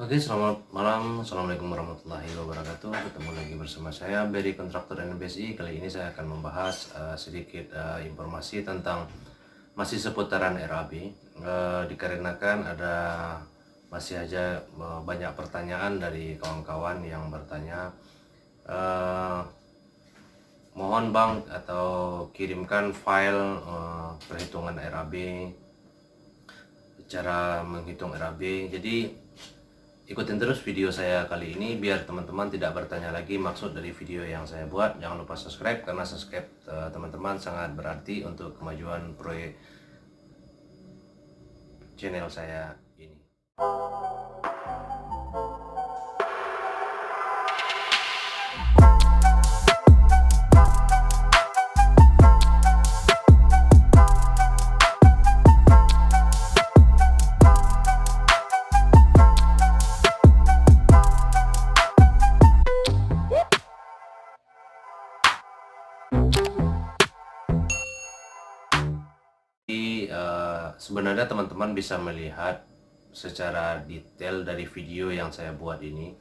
Oke, selamat malam. Assalamualaikum warahmatullahi wabarakatuh. Ketemu lagi bersama saya, Berry Kontraktor NBSI. Kali ini saya akan membahas sedikit informasi tentang masih seputaran RAB. Dikarenakan ada masih aja banyak pertanyaan dari kawan-kawan yang bertanya, eh, mohon bang atau kirimkan file perhitungan RAB, cara menghitung RAB. Jadi ikutin terus video saya kali ini biar teman-teman tidak bertanya lagi maksud dari video yang saya buat. Jangan lupa subscribe karena subscribe teman-teman sangat berarti untuk kemajuan proyek channel saya ini. Sebenarnya teman-teman bisa melihat secara detail dari video yang saya buat ini.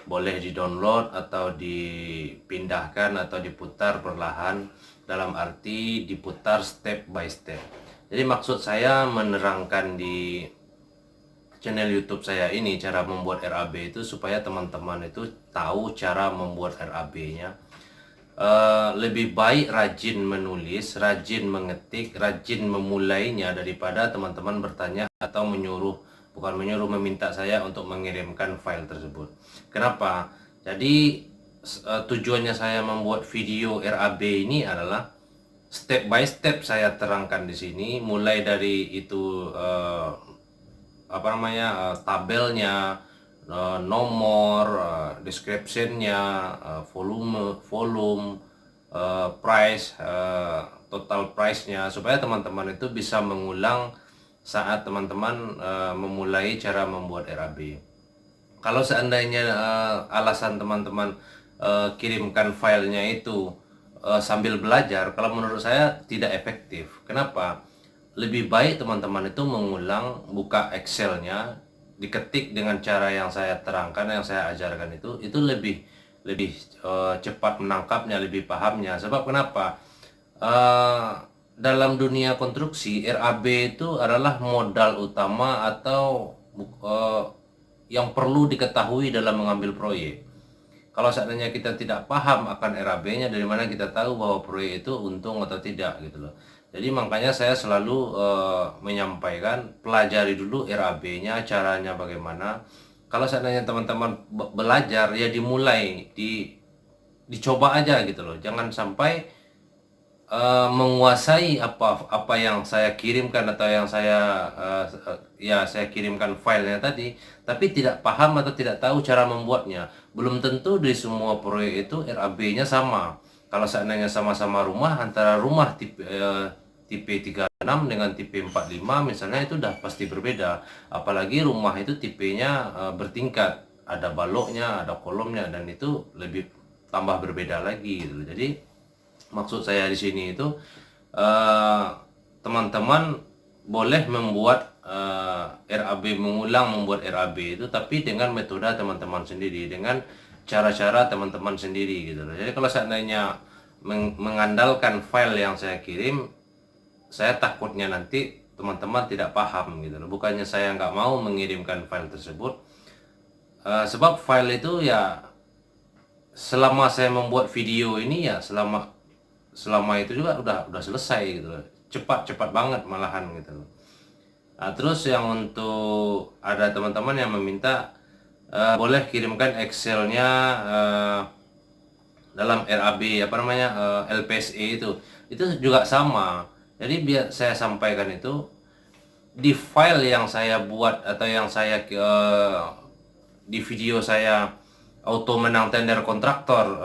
Boleh di-download atau dipindahkan atau diputar perlahan, dalam arti diputar step by step. Jadi maksud saya menerangkan di channel YouTube saya ini cara membuat RAB itu supaya teman-teman itu tahu cara membuat RAB-nya. Lebih baik rajin menulis, rajin mengetik, rajin memulainya daripada teman-teman bertanya atau meminta saya untuk mengirimkan file tersebut. Kenapa? Jadi tujuannya saya membuat video RAB ini adalah step by step saya terangkan di sini, mulai dari itu tabelnya, nomor, descriptionnya, volume, price, total price-nya, supaya teman-teman itu bisa mengulang saat teman-teman memulai cara membuat RAB. Kalau seandainya alasan teman-teman kirimkan filenya itu sambil belajar, kalau menurut saya tidak efektif. Kenapa? Lebih baik teman-teman itu mengulang, buka Excel-nya, diketik dengan cara yang saya terangkan, yang saya ajarkan itu lebih cepat menangkapnya, lebih pahamnya. Sebab kenapa? Dalam dunia konstruksi, RAB itu adalah modal utama atau yang perlu diketahui dalam mengambil proyek. Kalau seandainya kita tidak paham akan RAB-nya, dari mana kita tahu bahwa proyek itu untung atau tidak gitu loh. Jadi makanya saya selalu menyampaikan, pelajari dulu RAB-nya, caranya bagaimana. Kalau seandainya teman-teman belajar, ya dimulai, dicoba aja gitu loh. Jangan sampai menguasai apa yang saya kirimkan atau yang saya kirimkan filenya tadi, tapi tidak paham atau tidak tahu cara membuatnya. Belum tentu di semua proyek itu RAB-nya sama. Kalau seandainya sama-sama rumah, antara rumah tipe 36 dengan tipe 45 misalnya, itu udah pasti berbeda. Apalagi rumah itu tipenya bertingkat, ada baloknya, ada kolomnya, dan itu lebih tambah berbeda lagi gitu. Jadi maksud saya di sini itu teman-teman boleh membuat membuat RAB itu, tapi dengan metode teman-teman sendiri, dengan cara-cara teman-teman sendiri gitu loh. Jadi kalau seandainya mengandalkan file yang saya kirim, saya takutnya nanti teman-teman tidak paham gitu loh. Bukannya saya nggak mau mengirimkan file tersebut, sebab file itu ya selama saya membuat video ini, ya selama itu juga udah selesai gitu loh. Cepat banget malahan gitu loh. Nah, terus yang untuk ada teman-teman yang meminta boleh kirimkan Excel-nya dalam RAB LPSE itu juga sama. Jadi biar saya sampaikan itu di file yang saya buat atau yang saya di video saya auto menang tender kontraktor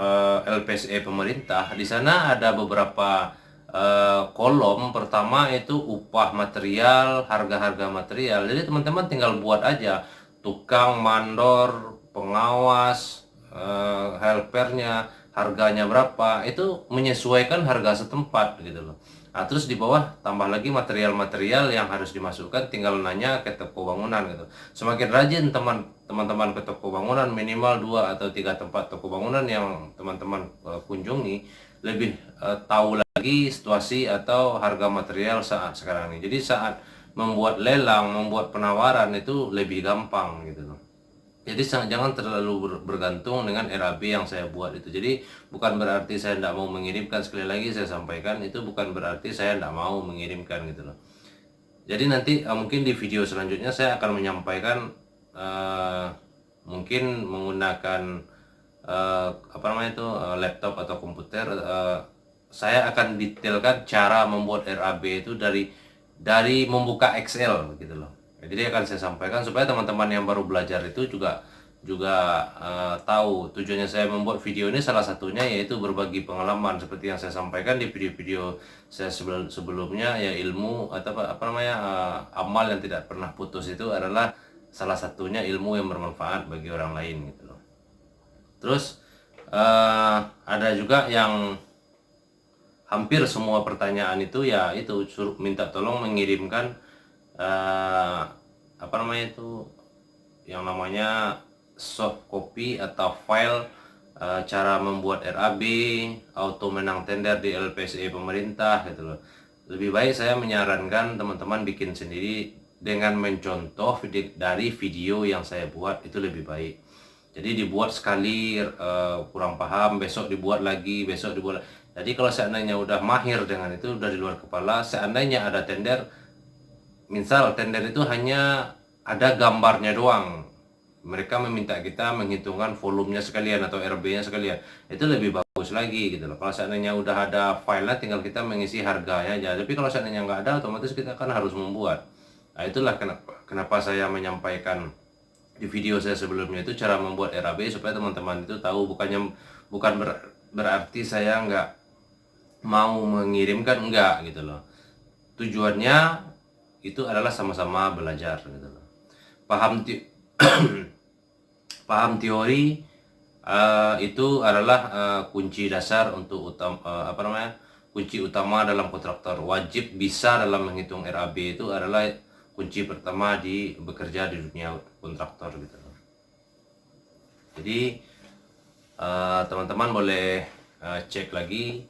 LPSE pemerintah. Di sana ada beberapa kolom. Pertama itu upah material, harga-harga material. Jadi teman-teman tinggal buat aja tukang, mandor, pengawas, helpernya, harganya berapa, itu menyesuaikan harga setempat gitu loh. Nah, terus di bawah tambah lagi material-material yang harus dimasukkan, tinggal nanya ke toko bangunan gitu. Semakin rajin teman-teman ke toko bangunan, minimal 2 atau 3 tempat toko bangunan yang teman-teman kunjungi, lebih tahu lagi situasi atau harga material saat sekarang ini. Jadi saat membuat lelang, membuat penawaran itu lebih gampang gitu loh. Jadi jangan terlalu bergantung dengan RAB yang saya buat itu. Jadi bukan berarti saya tidak mau mengirimkan, sekali lagi saya sampaikan, itu bukan berarti saya tidak mau mengirimkan gitu loh. Jadi nanti mungkin di video selanjutnya saya akan menyampaikan mungkin menggunakan laptop atau komputer. Saya akan detailkan cara membuat RAB itu dari membuka Excel gitu loh. Jadi akan saya sampaikan supaya teman-teman yang baru belajar itu juga juga tahu tujuannya saya membuat video ini. Salah satunya yaitu berbagi pengalaman seperti yang saya sampaikan di video-video saya sebelumnya, ya ilmu atau amal yang tidak pernah putus itu adalah salah satunya ilmu yang bermanfaat bagi orang lain gitu loh. Terus ada juga yang hampir semua pertanyaan itu ya itu suruh minta tolong mengirimkan yang namanya soft copy atau file cara membuat RAB, auto menang tender di LPSE pemerintah gitu loh. Lebih baik saya menyarankan teman-teman bikin sendiri dengan mencontoh dari video yang saya buat, itu lebih baik. Jadi dibuat sekali kurang paham, besok dibuat lagi, besok dibuat lagi. Jadi kalau seandainya udah mahir dengan itu, udah di luar kepala, seandainya ada tender, misal tender itu hanya ada gambarnya doang, mereka meminta kita menghitungkan volumenya sekalian atau RB-nya sekalian, itu lebih bagus lagi gitu loh. Kalau seandainya udah ada file-nya, tinggal kita mengisi harganya aja. Tapi kalau seandainya nggak ada, otomatis kita kan harus membuat. Nah itulah kenapa saya menyampaikan di video saya sebelumnya itu cara membuat RAB supaya teman-teman itu tahu. Bukan berarti saya nggak mau mengirimkan, enggak gitu loh. Tujuannya itu adalah sama-sama belajar gitu loh. Paham teori itu adalah kunci dasar untuk kunci utama dalam kontraktor. Wajib bisa dalam menghitung RAB itu adalah kunci pertama di bekerja di dunia kontraktor gitu loh. Jadi teman-teman boleh cek lagi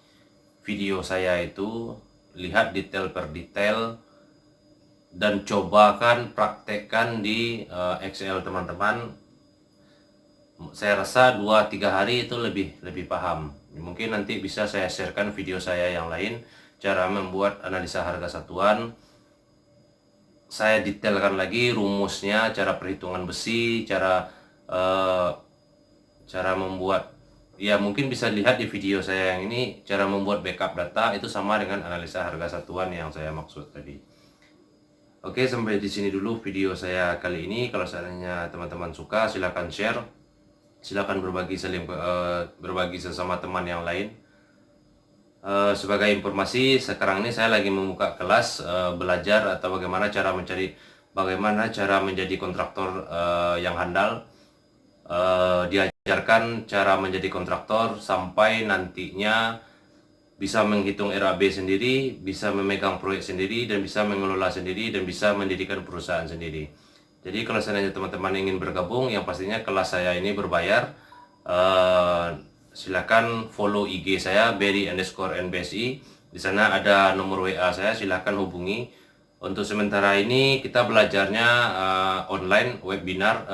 video saya itu, lihat detail per detail, dan cobakan praktekkan di Excel teman-teman. Saya rasa 2-3 hari itu lebih paham. Mungkin nanti bisa saya sharekan video saya yang lain, cara membuat analisa harga satuan. Saya detailkan lagi rumusnya, cara perhitungan besi, cara membuat, ya mungkin bisa lihat di video saya yang ini, cara membuat backup data itu sama dengan analisa harga satuan yang saya maksud tadi. Oke, sampai di sini dulu video saya kali ini. Kalau seandainya teman-teman suka, silakan share, silakan berbagi sesama teman yang lain. Sebagai informasi, sekarang ini saya lagi membuka kelas belajar atau bagaimana cara menjadi kontraktor yang handal. Diajarkan cara menjadi kontraktor sampai nantinya bisa menghitung RAB sendiri, bisa memegang proyek sendiri, dan bisa mengelola sendiri, dan bisa mendirikan perusahaan sendiri. Jadi kalau seandainya teman-teman ingin bergabung, yang pastinya kelas saya ini berbayar, silakan follow IG saya Berry_NBSI. Di sana ada nomor WA saya, silakan hubungi. Untuk sementara ini kita belajarnya online webinar,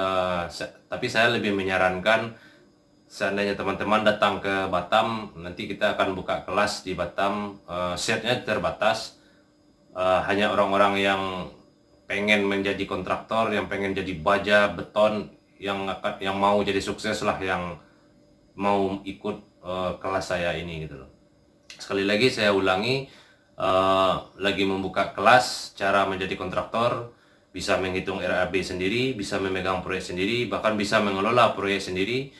tapi saya lebih menyarankan seandainya teman-teman datang ke Batam, nanti kita akan buka kelas di Batam. Setnya terbatas, hanya orang-orang yang pengen menjadi kontraktor, yang pengen jadi baja beton, yang mau jadi sukses lah, yang mau ikut kelas saya ini gitu loh. Sekali lagi saya ulangi, lagi membuka kelas cara menjadi kontraktor, bisa menghitung RAB sendiri, bisa memegang proyek sendiri, bahkan bisa mengelola proyek sendiri.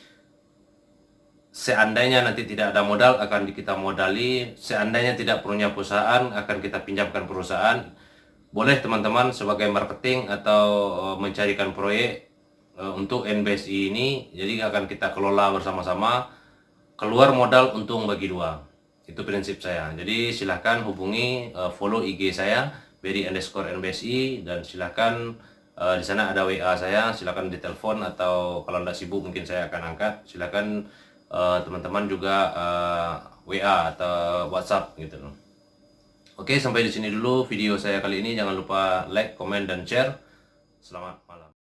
Seandainya nanti tidak ada modal, akan kita modali. Seandainya tidak punya perusahaan, akan kita pinjamkan perusahaan. Boleh teman-teman sebagai marketing atau mencarikan proyek untuk NBSI ini. Jadi akan kita kelola bersama-sama, keluar modal untung bagi dua. Itu prinsip saya. Jadi silahkan hubungi, follow IG saya Berry_NBSI, dan silahkan Di sana ada WA saya, silakan ditelepon, atau kalau tidak sibuk mungkin saya akan angkat. Silakan teman-teman juga WA atau WhatsApp gitu loh. Oke, sampai di sini dulu video saya kali ini. Jangan lupa like, komen, dan share. Selamat malam.